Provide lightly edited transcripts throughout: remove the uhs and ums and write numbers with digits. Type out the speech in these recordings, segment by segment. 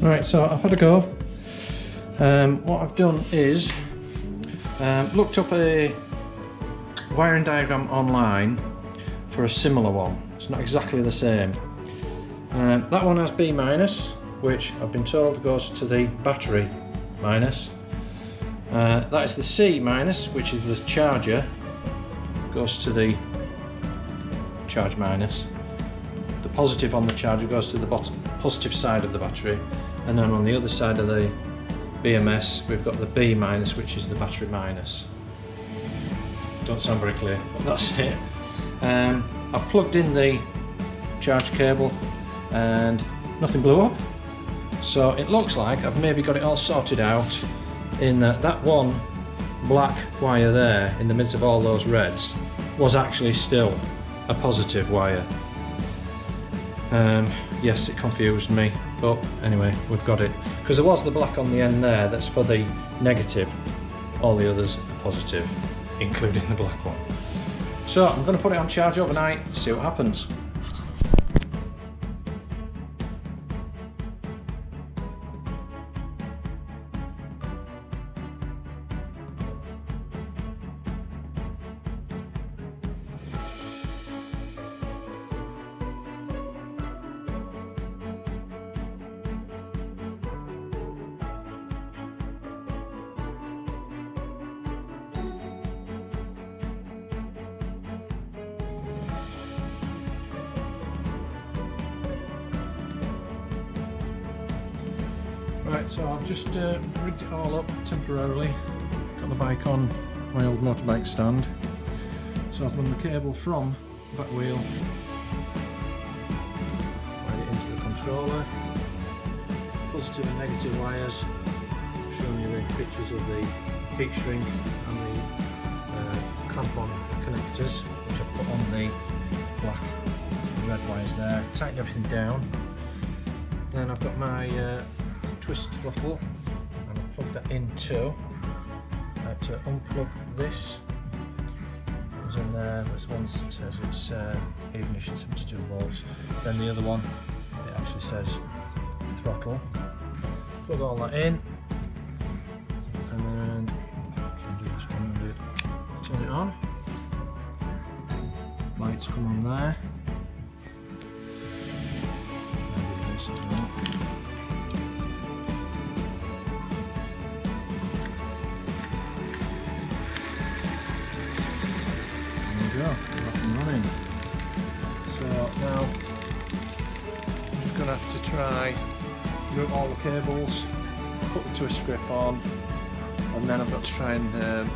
Right, so I've had a go. What I've done is looked up a wiring diagram online for a similar one. It's not exactly the same. That one has B minus, which I've been told goes to the battery minus. That is the C minus, which is the charger, goes to the charge minus. The positive on the charger goes to the positive side of the battery, and then on the other side of the BMS we've got the B minus, which is the battery minus. Don't sound very clear, but that's it. I've plugged in the charge cable and nothing blew up, so it looks like I've maybe got it all sorted out in that one black wire there in the midst of all those reds was actually still a positive wire. Yes, it confused me, but anyway, we've got it. Because there was the black on the end there, that's for the negative. All the others are positive, including the black one. So I'm going to put it on charge overnight, see what happens. Right, so I've just rigged it all up temporarily, got the bike on my old motorbike stand, so I've run the cable from the back wheel, wired it into the controller, positive and negative wires, showing you the pictures of the heat shrink and the clamp-on connectors, which I've put on the black and red wires there, tightened everything down. Then I've got my twist throttle, and I'll plug that in too. I had to unplug this. It was in there. This one says it's ignition 72 volts. Then the other one, it actually says throttle. Plug all that in, and then try and do this one and turn it on. Lights come on there. Off and running. So now I'm just going to have to try route all the cables, put the twist grip on, and then I've got to try and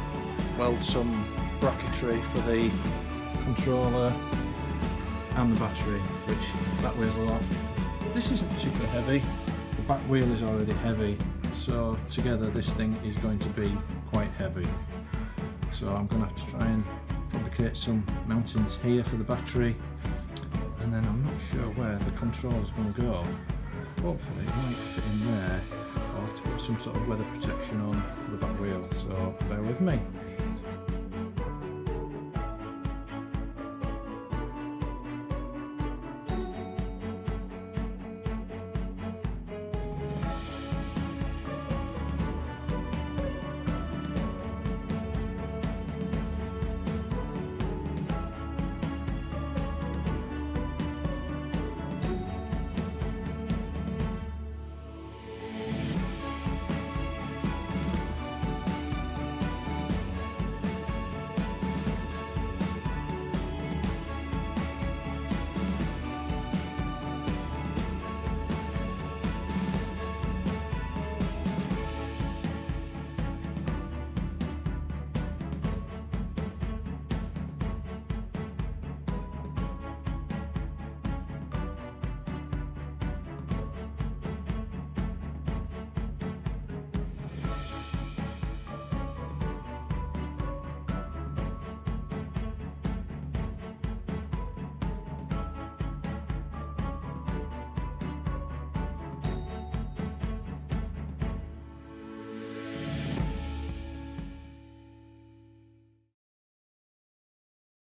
weld some bracketry for the controller and the battery, which that weighs a lot. This isn't particularly heavy, the back wheel is already heavy, so together this thing is going to be quite heavy. So I'm going to have to try and fabricate some mountings here for the battery, and then I'm not sure where the controller is going to go. Hopefully it might fit in there. I'll have to put some sort of weather protection on for the back wheel, so bear with me.